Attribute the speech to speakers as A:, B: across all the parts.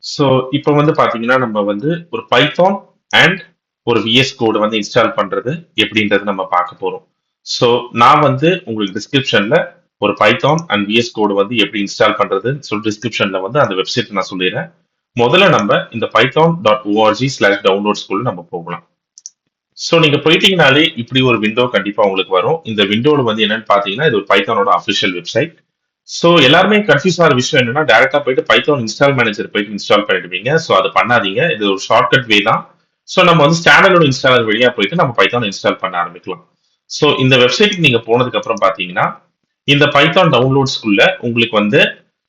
A: So இப்போ வந்து பார்த்தீங்கன்னா நம்ம வந்து ஒரு பைத்தான் அண்ட் ஒரு விஎஸ் கோடு வந்து இன்ஸ்டால் பண்றது எப்படின்றது நம்ம பார்க்க போறோம். ஸோ நான் வந்து உங்களுக்கு டிஸ்கிரிப்ஷன்ல ஒரு பைத்தான் அண்ட் விஎஸ் கோடு வந்து எப்படி இன்ஸ்டால் பண்றதுன்னு சொல்லி டிஸ்கிரிப்ஷன்ல வந்து அந்த வெப்சைட் நான் சொல்லிடுறேன். முதல்ல நம்ம இந்த python.org/downloads நம்ம போகலாம். ஸோ நீங்க போயிட்டீங்கனாலே இப்படி ஒரு விண்டோ கண்டிப்பா உங்களுக்கு வரும். இந்த விண்டோல வந்து என்னன்னு பாத்தீங்கன்னா இது ஒரு பைத்தானோட அஃபிஷியல் வெப்சைட். ஸோ எல்லாருமே கன்ஃபியூஸ் ஆகிற விஷயம் என்னன்னா டேரக்டா போயிட்டு பைத்தான் இன்ஸ்டால் மேனேஜர் போயிட்டு இன்ஸ்டால் பண்ணிடுவீங்க. ஸோ அது பண்ணாதீங்க. இது ஒரு ஷார்ட்கட் வே தான். ஸோ நம்ம வந்து ஸ்டாண்டர்டோட இன்ஸ்டாலர் வழியா போயிட்டு நம்ம பைத்தான் இன்ஸ்டால் பண்ண ஆரம்பிக்கலாம். ஸோ இந்த வெப்சைட்டுக்கு நீங்க போனதுக்கு அப்புறம் பாத்தீங்கன்னா இந்த பைத்தான் டவுன்லோட்ஸ்க்குள்ள உங்களுக்கு வந்து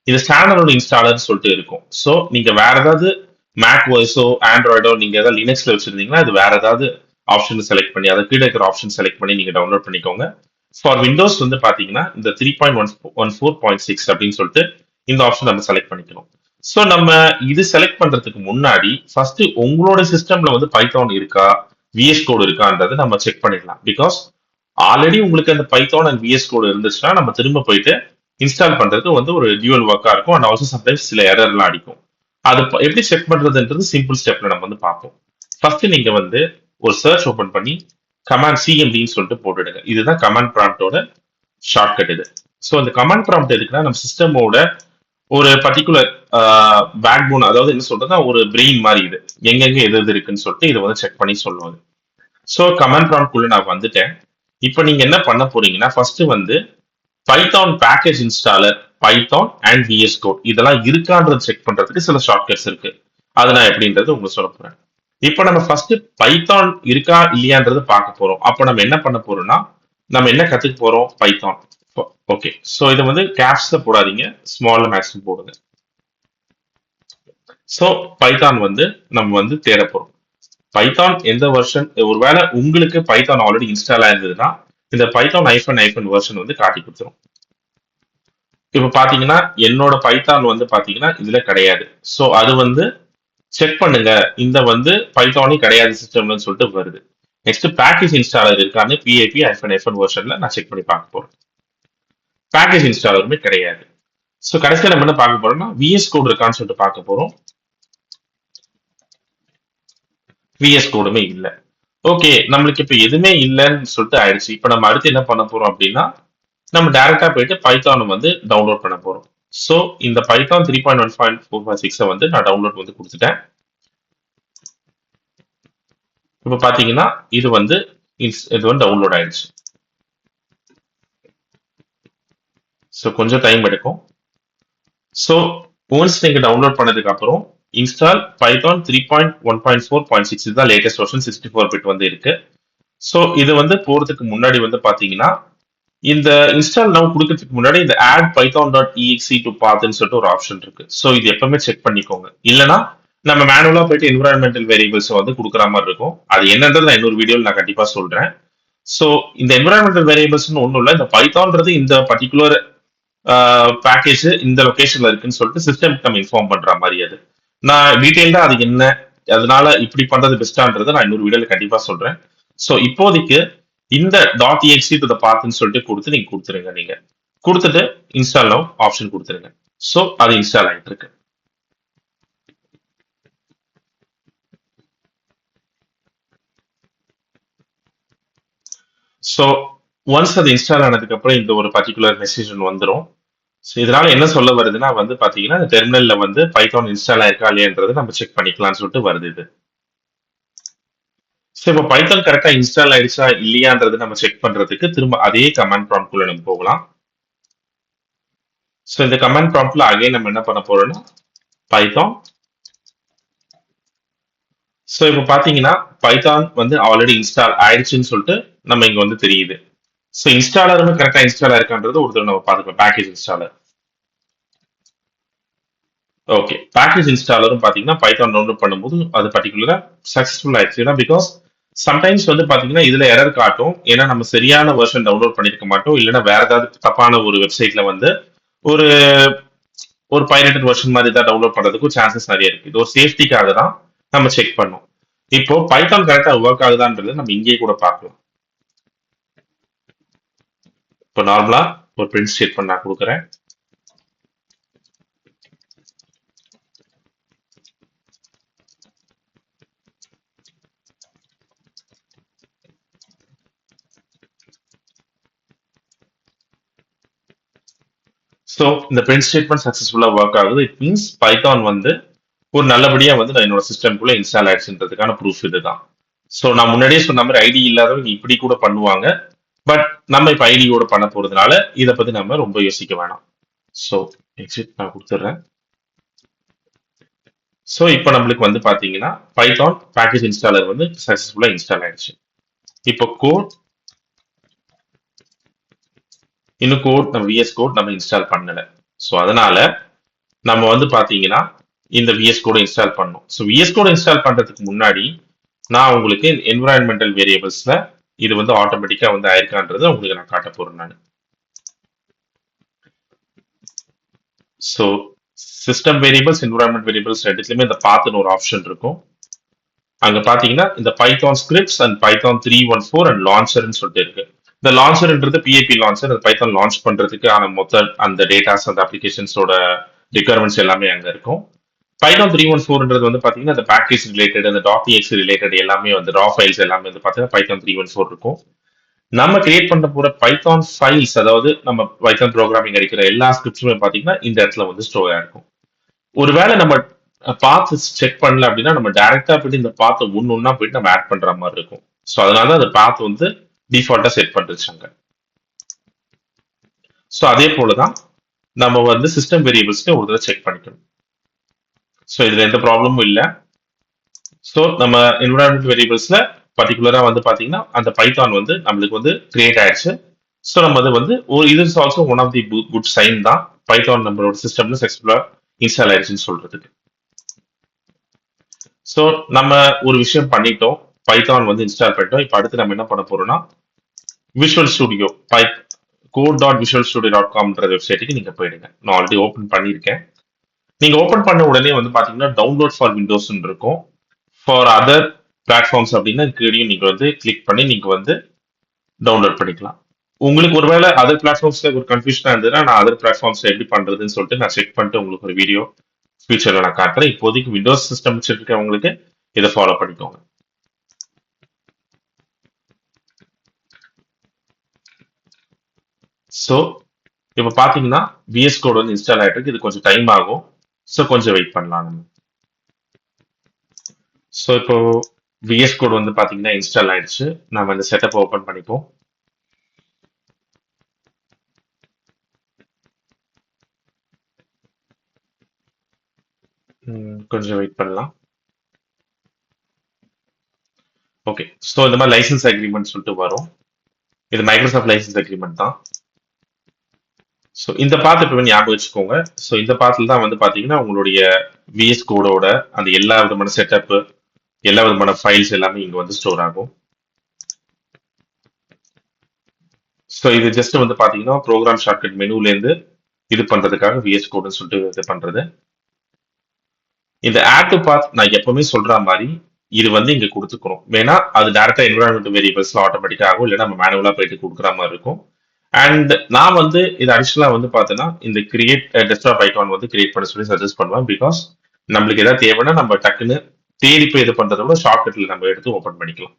A: இது ஸ்டாண்டர்டோட இன்ஸ்டாலர் சொல்லிட்டு இருக்கும். ஸோ நீங்க வேற ஏதாவது மேக் வாய்ஸோ ஆண்ட்ராய்டோ நீங்க ஏதாவது லினக்ஸ்ல வச்சிருந்தீங்கன்னா இது வேற ஏதாவது ஆப்ஷன் செலக்ட் பண்ணி அதை கீழே இருக்கிற ஆப்ஷன் செலக்ட் பண்ணி நீங்க டவுன்லோட் பண்ணிக்கோங்க. ஃபார் விண்டோஸ் வந்து பாத்தீங்கன்னா இந்த 3.14.6 அப்படின்னு சொல்லிட்டு இந்த ஆப்ஷன் நம்ம செலக்ட் பண்ணிக்கணும். ஸோ நம்ம இது செலக்ட் பண்றதுக்கு முன்னாடி ஃபர்ஸ்ட் உங்களோட சிஸ்டம்ல வந்து பைத்தான் இருக்கா விஎஸ் கோடு இருக்கான்றது நம்ம செக் பண்ணிடலாம். பிகாஸ் ஆல்ரெடி உங்களுக்கு அந்த பைத்தான் அண்ட் விஎஸ் கோடு இருந்துச்சுன்னா நம்ம திரும்ப போயிட்டு இன்ஸ்டால் பண்றதுக்கு வந்து ஒரு டியூவல் ஒர்க்கா இருக்கும் அண்ட் ஆல்சோ சம்டைம்ஸ் சில எரர்லாம் அடிக்கும். அது எப்படி செக் பண்றதுன்றது சிம்பிள் ஸ்டெப்ல நம்ம வந்து பார்ப்போம். ஃபர்ஸ்ட் நீங்க வந்து ஒரு சர்ச் ஓபன் பண்ணி கமாண்ட் சிஎம்டின்னு சொல்லிட்டு போட்டுடுங்க. இதுதான் கமாண்ட் ப்ராம்ப்டோட ஷார்ட்கட் இது. ஸோ இந்த கமாண்ட் ப்ராம்ப்ட் எதுக்குன்னா நம்ம சிஸ்டமோட ஒரு பர்டிகுலர் பேக் போன், அதாவது என்ன சொல்றதுன்னா ஒரு பிரெயின் மாதிரி இது எங்கெங்க எது எது இருக்குன்னு சொல்லிட்டு இதை வந்து செக் பண்ணி சொல்லுவாங்க. ஸோ கமாண்ட் ப்ராம்ப்ட் குள்ள நான் வந்துட்டேன். இப்போ நீங்க என்ன பண்ண போறீங்கன்னா ஃபர்ஸ்ட் வந்து Python package installer Python and VS code இதெல்லாம் இருக்கான்றது செக் பண்றதுக்கு சில ஷார்ட்கட்ஸ் இருக்கு. அது நான் எப்படின்றது உங்களுக்கு சொல்ல போறேன். இப்போ நம்ம ஃபர்ஸ்ட் பைத்தான் இருக்கா இல்லையான்றது பார்க்க போறோம். அப்போ நம்ம என்ன பண்ண போறோம்னா நம்ம என்ன கத்துக்க போறோம் பைத்தான். ஓகே, ஸோ இதை வந்து கேப்ஸ்ல போடாதீங்க, ஸ்மால்ல மேக்ஸிமம் போடுங்க. ஸோ பைத்தான் வந்து நம்ம வந்து தேட போறோம். பைத்தான் எந்த வெர்ஷன், ஒருவேளை உங்களுக்கு பைத்தான் ஆல்ரெடி இன்ஸ்டால் ஆயிருந்ததுன்னா இந்த பைத்தான் ஐஃபன் வெர்ஷன் வந்து காட்டி கொடுத்துரும். இப்ப பாத்தீங்கன்னா என்னோட பைத்தான் வந்து பாத்தீங்கன்னா இதுல கிடையாது. ஸோ அது வந்து செக் பண்ணுங்க, இந்த வந்து பைத்தானே கிடையாது சிஸ்டம்னு சொல்லிட்டு வருது. நெக்ஸ்ட் பேக்கேஜ் இன்ஸ்டாலர் இருக்கான்னு PIP-FN வெர்ஷன்ல நான் செக் பண்ணி பார்க்க போறேன். பேக்கேஜ் இன்ஸ்டாலருமே கிடையாது. ஸோ கடைசியில் நம்ம என்ன பார்க்க போறோம்னா விஎஸ் கோட் இருக்கான்னு சொல்லிட்டு பார்க்க போறோம். விஎஸ் கோடுமே இல்லை. ஓகே, நம்மளுக்கு இப்ப எதுவுமே இல்லைன்னு சொல்லிட்டு ஆயிடுச்சு. இப்ப நம்ம அடுத்து என்ன பண்ண போறோம் அப்படின்னா நம்ம டைரக்டா போயிட்டு பைத்தான் வந்து டவுன்லோட் பண்ண போறோம். ஸோ இந்த பைத்தான் 3.1.4.6 வந்து நான் டவுன்லோட் வந்து கொடுத்துட்டேன். இப்ப பாத்தீங்கன்னா இது வந்து டவுன்லோட் ஆயிடுச்சு. ஸோ கொஞ்சம் டைம் எடுக்கும். ஸோ ஒன்ஸ் நீங்க டவுன்லோட் பண்ணதுக்கு அப்புறம் இன்ஸ்டால் பைத்தான் 3.1.4.6 இதுதான் லேட்டஸ்ட் வெர்ஷன் 64 பிட் வந்து இருக்கு. ஸோ இது வந்து போறதுக்கு முன்னாடி வந்து பாத்தீங்கன்னா இந்த இன்ஸ்டால் நவ் கொடுக்கறதுக்கு முன்னாடி இந்த ஆட் python.exe to pathன்னு சொல்லிட்டு ஒரு ஆப்ஷன் இருக்கு. ஸோ இது எப்பவுமே செக் பண்ணிக்கோங்க. இல்லைன்னா நம்ம மேனுவலா போயிட்டு என்விரான்மெண்டல் வேரியபிள்ஸ் வந்து கொடுக்குற மாதிரி இருக்கும். அது என்னன்றது நான் இன்னொரு வீடியோவில் நான் கண்டிப்பா சொல்றேன். ஸோ இந்த என்விரான்மெண்டல் வேரியபிள்ஸ்னு ஒன்றும் இல்லை, இந்த பைத்தான்றது இந்த பர்டிகுலர் பேக்கேஜ் இந்த லொகேஷன்ல இருக்குன்னு சொல்லிட்டு சிஸ்டம்க்கு நம்ம இன்ஃபார்ம் பண்ற மாதிரி. அது நான் டீட்டெயில்டா அது என்ன அதனால இப்படி பண்றது பெஸ்டான்றதை நான் இன்னொரு வீடியோல கண்டிப்பா சொல்றேன். ஸோ இப்போதைக்கு இந்த .exe to the pathன்னு சொல்லிட்டு கொடுத்து நீங்க கொடுத்துருங்க. நீங்க கொடுத்துட்டு இன்ஸ்டால் நவ் ஆப்ஷன் கொடுத்துருங்க. ஸோ அது இன்ஸ்டால் ஆகிட்டு இருக்கு. ஸோ ஒன்ஸ் அது இன்ஸ்டால் ஆனதுக்கு அப்புறம் இந்த ஒரு பர்டிகுலர் மெசேஜ் வந்துடும். ஸோ இதனால என்ன சொல்ல வருதுன்னா வந்து பாத்தீங்கன்னா டெர்மினல்ல வந்து பைத்தான் இன்ஸ்டால் ஆயிருக்கா இல்லையன்றது நம்ம செக் பண்ணிக்கலாம்னு சொல்லிட்டு வருது இது. ஸோ இப்போ பைத்தான் கரெக்டா இன்ஸ்டால் ஆயிடுச்சா இல்லையான்றது நம்ம செக் பண்றதுக்கு திரும்ப அதே கமாண்ட் ப்ராம்ப்ட் குள்ள நம்ம போகலாம். ஸோ இந்த கமாண்ட் ப்ராம்ப்ட்ல அகைன் நம்ம என்ன பண்ண போறோம்னா பைத்தான். ஸோ இப்போ பாத்தீங்கன்னா பைத்தான் வந்து ஆல்ரெடி இன்ஸ்டால் ஆயிடுச்சுன்னு சொல்லிட்டு நம்ம இங்க வந்து தெரியுது. ஸோ இன்ஸ்டாலருமே கரெக்டா இன்ஸ்டால் ஆயிருக்கான்றது ஒரு தடவை நம்ம பார்த்துக்கலாம். Package installer. ஓகே, பேக்கேஜ் இன்ஸ்டாலரும் பாத்தீங்கன்னா பைத்தான் டவுன்லோட் பண்ணும்போது அது பர்டிகுலரா சக்சஸ்ஃபுல் ஆயிடுச்சு. ஏன்னா பிகாஸ் சம்டைம்ஸ் வந்து பாத்தீங்கன்னா இதுல எரர் காட்டும். ஏன்னா நம்ம சரியான வெர்ஷன் டவுன்லோட் பண்ணிருக்க மாட்டோம், இல்லைன்னா வேற ஏதாவது தப்பான ஒரு வெப்சைட்ல வந்து ஒரு ஒரு பைரேட்டட் வெர்ஷன் மாதிரி தான் டவுன்லோட் பண்றதுக்கும் சான்சஸ் நிறைய இருக்கு. இது ஒரு சேஃப்டிக்காக தான் நம்ம செக் பண்ணோம். இப்போ பைத்தான் கரெக்டா ஒர்க் ஆகுதான்றது நம்ம இங்கேயே கூட பார்க்கலாம். இப்போ நார்மலா ஒரு பிரிண்ட் ஸ்டேட்மெண்ட் நான் கொடுக்குறேன். ஸோ இந்த பிரிண்ட் ஸ்டேட்மெண்ட் சக்ஸஸ்ஃபுல்லாக ஒர்க் ஆகுது. இட் மீன்ஸ் பைத்தான் வந்து ஒரு நல்லபடியா வந்து நான் என்னோட சிஸ்டம்குள்ள இன்ஸ்டால் ஆயிடுச்சுன்றதுக்கான ப்ரூஃப் இதுதான். ஸோ நான் முன்னாடியே சொன்ன மாதிரி ஐடி இல்லாதவங்க இப்படி கூட பண்ணுவாங்க. பட் நம்ம இப்ப ஐடியோட பண்ண போறதுனால இதை பத்தி நம்ம ரொம்ப யோசிக்க வேணாம். ஸோ எக்ஸிட் நான் கொடுத்துட்றேன். ஸோ இப்போ நம்மளுக்கு வந்து பாத்தீங்கன்னா பைத்தான் பேக்கேஜ் இன்ஸ்டாலர் வந்து சக்சஸ்ஃபுல்லா இன்ஸ்டால் ஆயிடுச்சு. இப்போ இன்னும் நம்ம விஎஸ் கோட் நம்ம இன்ஸ்டால் பண்ணல. ஸோ அதனால நம்ம வந்து பாத்தீங்கன்னா இந்த விஎஸ் கோட இன்ஸ்டால் பண்ணணும். ஸோ விஎஸ் கோட இன்ஸ்டால் பண்றதுக்கு முன்னாடி நான் உங்களுக்கு என்விரான்மெண்டல் வேரியபிள்ஸ்ல இது வந்து ஆட்டோமேட்டிக்கா வந்து ஆயிருக்கான்றது உங்களுக்கு நான் காட்ட போறேன் நான். So system variables environment variables ரெண்டுத்துலயுமே இந்த பாத்துன்னு ஒரு ஆப்ஷன் இருக்கும். அங்க பாத்தீங்கன்னா இந்த Python scripts and Python 314 and லான்ச்சர்னு சொல்லிட்டு இருக்கு. இந்த லான்ச்சர்ன்றது பிஏபி லான்ச்சர், அந்த பைத்தான் லான்ச் பண்றதுக்கான மொத்த அந்த டேட்டாஸ் அந்த அப்ளிகேஷன்ஸோட ரிக்வயர்மெண்ட்ஸ் எல்லாமே அங்க இருக்கும். பைத்தான் 314ன்றது வந்து பாத்தீங்கன்னா அந்த பேக்கேஜ் ரிலேட்டட் அந்த டாட்.exe ரிலேட்டட் எல்லாமே வந்து ரா ஃபைல்ஸ் எல்லாமே வந்து பாத்தீங்கன்னா பைத்தான் 314 இருக்கும். நம்ம கிரியேட் பண்ண போற பைத்தான் ஃபைல்ஸ், அதாவது நம்ம பைத்தான் ப்ரோக்ராமிங் அடிக்கிற எல்லா ஸ்கிரிப்ட்ஸுமே பாத்தீங்கன்னா இந்த இடத்துல வந்து ஸ்டோர் ஆயிருக்கும். ஒருவேளை நம்ம பாத் செக் பண்ணல அப்படின்னா நம்ம டைரக்டா போயிட்டு இந்த பாத்தை ஒன்னா போயிட்டு நம்ம ஆட் பண்ற மாதிரி இருக்கும். ஸோ அதனால அந்த பாத் வந்து டிஃபால்ட்டா செட் பண்ணிருச்சாங்க. ஸோ அதே போலதான் நம்ம வந்து சிஸ்டம் வேரியபிள்ஸ்க்கு ஒரு தடவை செக் பண்ணிக்கணும். ஸோ இதுல எந்த ப்ராப்ளமும் இல்லை. ஸோ நம்ம என்விரான்மெண்ட் வேரியபிள்ஸ்ல பர்டிகுலரா வந்து பாத்தீங்கன்னா அந்த பைத்தான் வந்து நம்மளுக்கு வந்து கிரியேட் ஆயிடுச்சு. ஸோ நம்ம அது வந்து இது is also one of the good sign தான் பைத்தான் நம்மளோட சிஸ்டம்ல சக்சஸ்ஃபுல்லா இன்ஸ்டால் ஆயிடுச்சுன்னு சொல்றதுக்கு. ஸோ நம்ம ஒரு விஷயம் பண்ணிட்டோம், பைத்தான் வந்து இன்ஸ்டால் பண்ணிட்டோம். இப்போ அடுத்து நம்ம என்ன பண்ண போறோம்னா விஷுவல் ஸ்டுடியோ code.visualstudio.comன்ற வெப்சைட்டுக்கு நீங்க போயிடுங்க. நான் ஆல்ரெடி ஓபன் பண்ணியிருக்கேன். நீங்க ஓபன் பண்ண உடனே வந்து பாத்தீங்கன்னா டவுன்லோட் ஃபார் விண்டோஸ் இருக்கும். ஃபார் அதர் பிளாட்ஃபார்ம்ஸ் அப்படின்னா கீழே நீங்க வந்து கிளிக் பண்ணி நீங்க வந்து டவுன்லோட் பண்ணிக்கலாம். உங்களுக்கு ஒருவேளை அதர் பிளாட்ஃபார்ம்ஸ்ல ஒரு கன்ஃபியூஷனா இருந்ததுன்னா நான் அதர் பிளாட்ஃபார்ம்ஸ் எப்படி பண்றதுன்னு சொல்லிட்டு நான் செக் பண்ணிட்டு உங்களுக்கு ஒரு வீடியோ ஃபியூச்சர்ல நான் காட்டுறேன். இப்போதைக்கு விண்டோஸ் சிஸ்டம் வச்சிருக்கவங்களுக்கு இதை ஃபாலோ பண்ணிக்கோங்க. ஸோ இப்போ பாத்தீங்கன்னா விஎஸ் கோட் வந்து இன்ஸ்டால் ஆயிட்டு இருக்கு. இது கொஞ்சம் டைம் ஆகும். ஸோ கொஞ்சம் வெயிட் பண்ணலாம் நம்ம. ஸோ இப்போ விஎஸ் கோட் வந்து பாத்தீங்கன்னா இன்ஸ்டால் ஆயிடுச்சு. நம்ம இந்த செட்டப் ஓபன் பண்ணிப்போம். கொஞ்சம் வெயிட் பண்ணலாம். ஓகே, ஸோ இந்த மாதிரி லைசன்ஸ் அக்ரிமெண்ட் சொல்லிட்டு வரும். இது மைக்ரோசாஃப்ட் லைசன்ஸ் அக்ரிமெண்ட் தான். ஸோ இந்த பாத் இப்போ ஞாபகம் வச்சுக்கோங்க. ஸோ இந்த பாத்தில் தான் வந்து பார்த்தீங்கன்னா உங்களுடைய விஎஸ் கோடோட அந்த எல்லா விதமான செட்டப்பு, எல்லா விதமான ஃபைல்ஸ் எல்லாமே இங்கே வந்து ஸ்டோர் ஆகும். ஸோ இது ஜஸ்ட் வந்து பார்த்தீங்கன்னா ப்ரோக்ராம் ஷார்ட்கட் மெனுலேருந்து இது பண்ணுறதுக்காக விஎஸ் கோடுன்னு சொல்லிட்டு இது பண்ணுறது. இந்த ஆட் டு பாத் நான் எப்பவுமே சொல்ற மாதிரி இது வந்து இங்க கொடுத்துக்கணும். வேணா அது டேரக்டா என்விரான்மெண்ட் வேரியபிள்ஸ்ல ஆட்டோமேட்டிக்கா ஆகும், இல்லைன்னா நம்ம மேனுவலா போயிட்டு கொடுக்குற மாதிரி இருக்கும். அண்ட் நான் வந்து இது அடிஷனலா வந்து பார்த்தேன்னா இந்த கிரியேட் டெஸ்க்டாப் ஐகான் வந்து கிரியேட் பண்ண சொல்லி சஜஸ்ட் பண்ணுவேன். பிகாஸ் நம்மளுக்கு ஏதாவது தேவைன்னா நம்ம டக்குன்னு தேடி போய் இது பண்றதை விட ஷார்ட்கட்ல நம்ம எடுத்து ஓபன் பண்ணிக்கலாம்.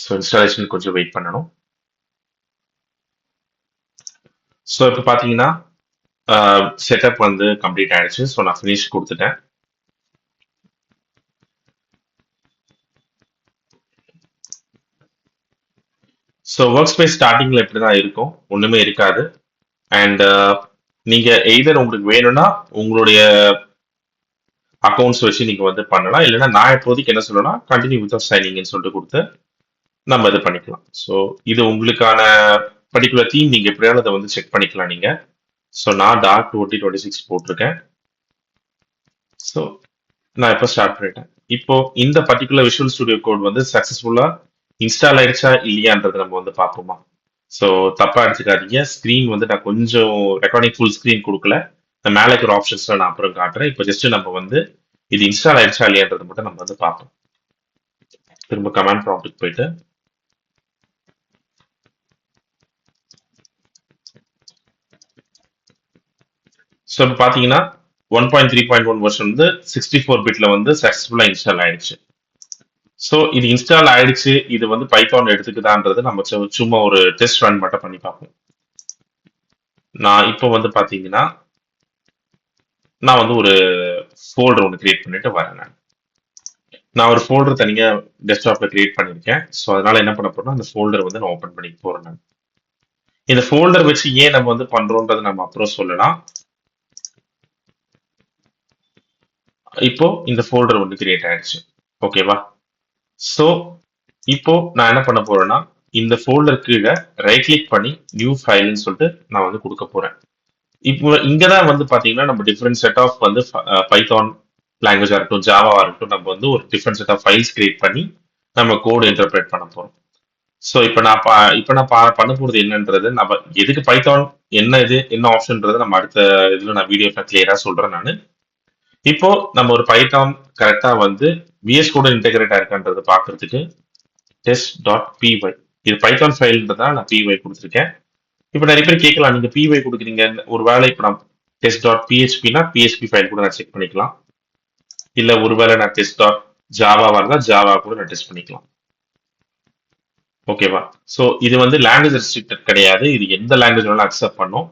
A: ஸோ இன்ஸ்டாலேஷன் கொஞ்சம் வெயிட் பண்ணணும். ஸோ இப்போ பார்த்தீங்கன்னா செட்டப் வந்து கம்ப்ளீட் ஆயிடுச்சு. ஸோ நான் ஃபினிஷ் கொடுத்துட்டேன். ஸோ ஒர்க் ஸ்பேஸ் ஸ்டார்டிங்ல இப்படிதான் இருக்கும், ஒண்ணுமே இருக்காது. அண்ட் நீங்க எய்தர் உங்களுக்கு வேணும்னா உங்களுடைய அக்கௌண்ட்ஸ் வச்சு நீங்க வந்து பண்ணலாம், இல்லைன்னா நான் இப்போதைக்கு என்ன சொல்லணும்னா கண்டினியூ வித் சைனிங்னு சொல்லிட்டு கொடுத்து நம்ம இது பண்ணிக்கலாம். ஸோ இது உங்களுக்கான பர்டிகுலர் தீம் நீங்க எப்படியாவது அதை வந்து செக் பண்ணிக்கலாம் நீங்க. ஸோ நான் டார்க் 2026 போட்டிருக்கேன். ஸோ நான் இப்போ ஸ்டார்ட் பண்ணிட்டேன். இப்போ இந்த பர்டிகுலர் விஷுவல் ஸ்டுடியோ கோட் வந்து சக்சஸ்ஃபுல்லா இன்ஸ்டால் ஆயிடுச்சா இல்லையான்றது நம்ம வந்து பார்ப்போமா. ஸோ தப்பா எடுத்துக்காதீங்க, ஸ்க்ரீன் வந்து நான் கொஞ்சம் ரெக்கார்டிங் ஃபுல் ஸ்க்ரீன் கொடுக்கல. நான் மேலே இருக்கிற ஆப்ஷன்ஸ்ல நான் அப்புறம் காட்டுறேன். இப்போ ஜஸ்ட் நம்ம வந்து இது இன்ஸ்டால் ஆயிடுச்சா இல்லையான்றது மட்டும் நம்ம வந்து பார்ப்போம். திரும்ப கமாண்ட் ப்ராம்ப்ட்டுக்கு போயிட்டு ஸோ இப்போ பார்த்தீங்கன்னா 1.3.1 வெர்ஷன் வந்து 64 பிட்ல வந்து சக்சஸ்ஃபுல்லா இன்ஸ்டால் ஆயிடுச்சு. ஸோ இது இன்ஸ்டால் ஆயிடுச்சு. இது வந்து பைத்தான் எடுத்துக்குதான்றது நம்ம சும்மா ஒரு டெஸ்ட் ரன் மட்டும் பண்ணி பார்ப்போம். நான் இப்போ வந்து பாத்தீங்கன்னா நான் வந்து ஒரு ஃபோல்டர் ஒன்று கிரியேட் பண்ணிட்டு வரேன். நான் ஒரு ஃபோல்டர் தனியா டெஸ்க்டாப்ல கிரியேட் பண்ணியிருக்கேன். ஸோ அதனால என்ன பண்ண போறேன்னா அந்த ஃபோல்டர் வந்து நான் ஓப்பன் பண்ணி போறேன் நான். இந்த ஃபோல்டர் வச்சு ஏன் நம்ம வந்து பண்றோம்ன்றதை நம்ம அப்புறம் சொல்லலாம். இப்போ இந்த ஃபோல்டர் வந்து கிரியேட் ஆயிடுச்சு. ஓகேவா? ஸோ இப்போ நான் என்ன பண்ண போறேன்னா இந்த ஃபோல்டர் கீழே ரைட் கிளிக் பண்ணி நியூ ஃபைல்னு சொல்லிட்டு நான் வந்து கொடுக்க போறேன். இப்போ இங்கதான் வந்து பாத்தீங்கன்னா நம்ம டிஃப்ரெண்ட் செட் ஆஃப் வந்து பைத்தான் லாங்குவேஜா இருக்கட்டும், ஜாவாவா இருக்கட்டும், நம்ம வந்து ஒரு different set of files create பண்ணி நம்ம கோடு இன்டர்பிரேட் பண்ண போறோம். ஸோ இப்போ நான் பண்ண போறது என்னன்றது நம்ம எதுக்கு பைத்தான் என்ன இது என்ன ஆப்ஷன்ன்றது நம்ம அடுத்த இதுல நான் வீடியோ கிளியரா சொல்றேன் நான். இப்போ நம்ம ஒரு பைத்தான் கரெக்டா வந்து விஎஸ் கூட இன்டெகிரேட் ஆயிருக்கான்றது பாக்குறதுக்கு test.py இது பைத்தான் ஃபைல்ன்றதா நான் py கொடுத்துருக்கேன். இப்போ நிறைய பேர் கேட்கலாம் நீங்க py கொடுக்குறீங்க ஒருவேளை இப்போ நான் test.phpனா php ஃபைல் கூட நான் செக் பண்ணிக்கலாம். இல்ல ஒருவேளை நான் test.java இருந்தா ஜாவா கூட நான் டெஸ்ட் பண்ணிக்கலாம். ஓகேவா? ஸோ இது வந்து லாங்குவேஜ் ரெஸ்ட்ரிக்டட் கிடையாது. இது எந்த லாங்குவேஜ் வேணாலும் அக்செப்ட் பண்ணும்.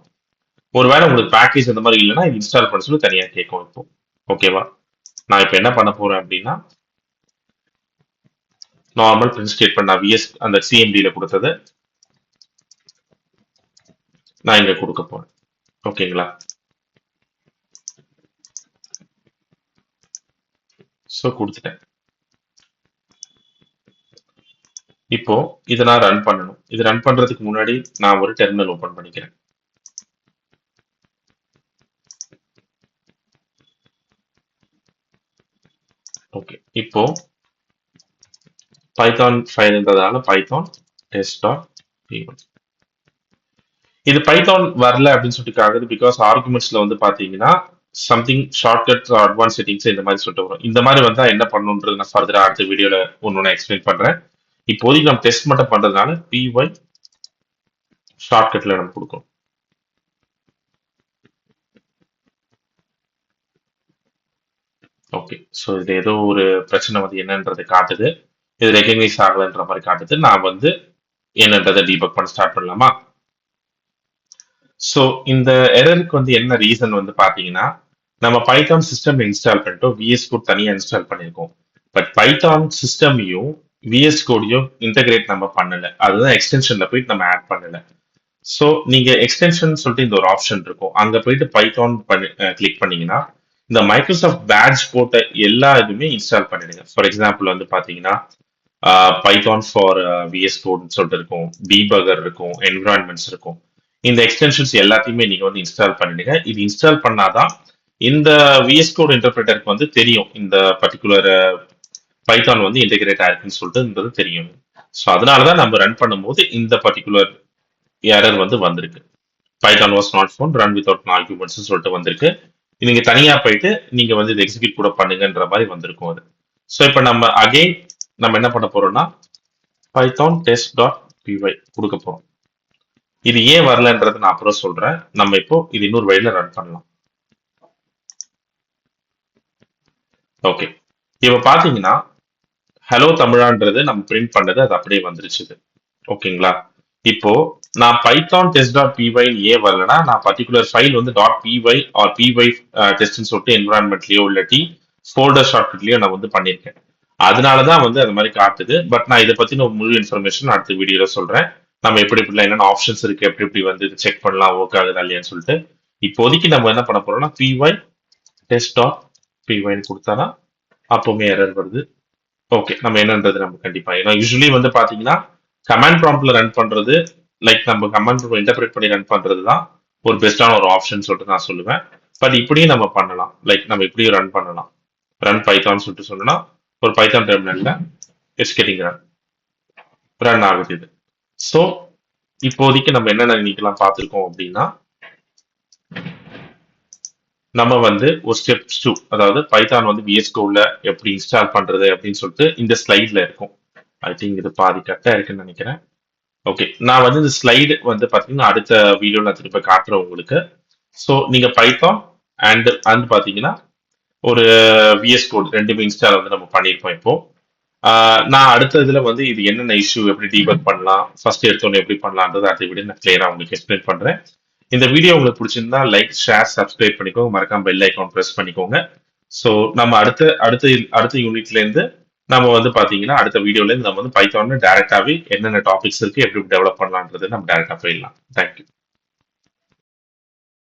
A: ஒருவேளை உங்களுக்கு பேக்கேஜ் அந்த மாதிரி இல்லைன்னா இது இன்ஸ்டால் பண்ண சொல்லி தனியாக கேட்கும் இப்போ. ஓகேவா? நான் இப்போ என்ன பண்ண போறேன் அப்படின்னா நார்மல் பிரிண்ட் ஸ்டேட்மெண்ட் நான் விஎஸ் அந்த சிஎம்டியில் கொடுத்தது நான் இங்க கொடுக்க போறேன். ஓகேங்களா? ஸோ கொடுத்துட்டேன். இப்போ இதை நான் ரன் பண்ணணும். இது ரன் பண்றதுக்கு முன்னாடி நான் ஒரு டெர்மினல் ஓபன் பண்ணிக்கிறேன். ஓகே, இப்போ பைத்தான் ஃபைல்ன்றதால பைத்தான் test.py இது பைத்தான் வரல அப்படின்னு சொல்லிட்டு ஆகுது. பிகாஸ் ஆர்குமெண்ட்ஸ்ல வந்து பாத்தீங்கன்னா சம்திங் ஷார்ட்கட்ஸ் அட்வான்ஸ் செட்டிங்ஸ் இந்த மாதிரி சொல்லிட்டு வரும். இந்த மாதிரி வந்தா என்ன பண்ணணுன்றது நான் ஃபர்தரா அடுத்த வீடியோல ஒன்னு எக்ஸ்பிளைன் பண்றேன். இப்போதைக்கு நம்ம டெஸ்ட் மட்டும் பண்றதுனால py ஷார்ட்கட்ல நம்ம கொடுக்கும். ஓகே, ஸோ இது ஏதோ ஒரு பிரச்சனை வந்து என்னன்றது காட்டுது. இது ரெகக்னைஸ் ஆகலன்ற மாதிரி காட்டுது. நான் வந்து என்னன்றதை டீபக் பண்ண ஸ்டார்ட் பண்ணலாமா? ஸோ இந்த எரருக்கு வந்து என்ன ரீசன் வந்து பாத்தீங்கன்னா நம்ம பைத்தான் சிஸ்டம் இன்ஸ்டால் பண்ணிட்டோம், விஎஸ் கோட் தனியாக இன்ஸ்டால் பண்ணியிருக்கோம். பட் பைத்தான் சிஸ்டமையும் விஎஸ் கோடையும் இன்டகிரேட் நம்ம பண்ணல. அதுதான் எக்ஸ்டென்ஷன்ல போயிட்டு நம்ம ஆட் பண்ணல. ஸோ நீங்க எக்ஸ்டென்ஷன் சொல்லிட்டு இந்த ஒரு ஆப்ஷன் இருக்கும், அங்க போயிட்டு பைத்தான் பண்ணி கிளிக் பண்ணீங்கன்னா இந்த மைக்ரோசாஃப்ட் பேட்ச் போட்ட எல்லா இதுவுமே இன்ஸ்டால் பண்ணிடுங்க. ஃபார் எக்ஸாம்பிள் வந்து பாத்தீங்கன்னா பைத்தான் ஃபார் விஎஸ் கோட்னு சொல்லிட்டு இருக்கும், டீபகர் இருக்கும், என்விரான்மெண்ட்ஸ் இருக்கும். இந்த எக்ஸ்டென்ஷன்ஸ் எல்லாத்தையுமே நீங்க வந்து இன்ஸ்டால் பண்ணிடுங்க. இது இன்ஸ்டால் பண்ணாதான் இந்த விஎஸ் கோட் இன்டர்பிரேட்டருக்கு வந்து தெரியும் இந்த பர்டிகுலர் பைத்தான் வந்து இன்டெகிரேட் ஆயிருக்குன்னு சொல்லிட்டு தெரியும். ஸோ அதனாலதான் நம்ம ரன் பண்ணும்போது இந்த பர்டிகுலர் எரர் வந்து வந்திருக்கு. Python was not found run without arguments சொல்லிட்டு வந்திருக்கு. நீங்க தனியா போயிட்டு நீங்க வந்து இது எக்ஸிக்யூட் கூட பண்ணுங்கன்ற மாதிரி வந்திருக்கும் அது. ஸோ இப்போ நம்ம அகைன் நம்ம என்ன பண்ண போறோம்னா பைத்தான் test.py கொடுக்க போறோம். இது ஏன் வரலன்றது நான் அப்புறம் சொல்றேன். நம்ம இப்போ இது இன்னொரு வழியில ரன் பண்ணலாம். ஓகே, இப்ப பாத்தீங்கன்னா ஹலோ தமிழான்றது நம்ம பிரிண்ட் பண்ணது அது அப்படியே வந்துருச்சு. ஓகேங்களா? இப்போ நான் பைத்தான் test.py ஏன் வரலன்னா நான் பர்டிகுலர் ஃபைல் வந்து .py ஆர் py டெஸ்ட்னு சொல்லிட்டு என்விரான்மெண்ட்லயோ இல்லாட்டி ஃபோல்டர் ஷார்ட்கட்லயோ நான் வந்து பண்ணியிருக்கேன். அதனாலதான் வந்து அது மாதிரி காட்டுது. பட் நான் இதை பத்தின முழு இன்ஃபர்மேஷன் அடுத்த வீடியோல சொல்றேன். நம்ம எப்படி இப்படிலாம் என்னென்ன ஆப்ஷன்ஸ் இருக்கு, எப்படி எப்படி வந்து செக் பண்ணலாம் ஒர்க் ஆகுதா இல்லையான்னு சொல்லிட்டு. இப்போதைக்கு நம்ம என்ன பண்ண போறோம்னா py test.py கொடுத்தானா அப்பவுமே எரர் வருது. ஓகே, நம்ம என்னன்றது நம்ம கண்டிப்பா ஏன்னா யூஸ்வலி வந்து பாத்தீங்கன்னா கமாண்ட் ப்ராம்ப்ட்ல ரன் பண்றது லைக் நம்ம கமாண்ட் ப்ராம்ப்ட் இன்டர்பிரேட் பண்ணி ரன் பண்றது தான் ஒரு பெஸ்டான ஒரு ஆப்ஷன் சொல்லிட்டு நான் சொல்லுவேன். பட் இப்படியும் நம்ம பண்ணலாம், லைக் நம்ம இப்படியும் ரன் பண்ணலாம். ரன் பைத்தான் சொல்லிட்டு சொன்னா ஒரு பைத்தான் டெர்மினல்ல இட்ஸ் கெட்டிங் ரன் ஆகுது இது. ஸோ இப்போதைக்கு நம்ம என்னென்ன இன்னைக்கெல்லாம் பார்த்துருக்கோம் அப்படின்னா நம்ம வந்து ஒரு ஸ்டெப்ஸ் 2 அதாவது பைத்தான் வந்து விஎஸ் கோட்ல எப்படி இன்ஸ்டால் பண்றது அப்படின்னு சொல்லிட்டு இந்த ஸ்லைட்ல இருக்கும். ஐ திங்க் இது பாதி கரெக்டா இருக்குன்னு நினைக்கிறேன். ஓகே, நான் வந்து இந்த ஸ்லைடு வந்து பாத்தீங்கன்னா அடுத்த வீடியோல நான் திருப்பி காட்டுறேன் உங்களுக்கு. ஸோ நீங்க பைத்தான் அண்ட் பாத்தீங்கன்னா ஒரு விஎஸ் கோட் ரெண்டுமே இன்ஸ்டால் வந்து நம்ம பண்ணியிருப்போம் இப்போ. நான் அடுத்த இதுல வந்து இது என்னென்ன இஷ்யூ எப்படி டீபக் பண்ணலாம், ஃபர்ஸ்ட் எடுத்தோன்னே எப்படி பண்ணலான்றது அடுத்த வீடியோ நான் கிளியரா உங்களுக்கு எக்ஸ்பிளைன் பண்றேன். இந்த வீடியோ உங்களுக்கு பிடிச்சிருந்தா லைக், ஷேர், சப்ஸ்கிரைப் பண்ணிக்கோங்க. மறக்காம பெல் ஐகான் பிரஸ் பண்ணிக்கோங்க. ஸோ நம்ம அடுத்த அடுத்த அடுத்த யூனிட்ல இருந்து நம்ம வந்து பாத்தீங்கன்னா அடுத்த வீடியோல இருந்து நம்ம வந்து பைத்தான்ல டைரக்டாவே என்னென்ன டாபிக்ஸ் இருக்கு எப்படி டெவலப் பண்ணலான்றது நம்ம டைரக்டா போயிடலாம். தேங்க்யூ.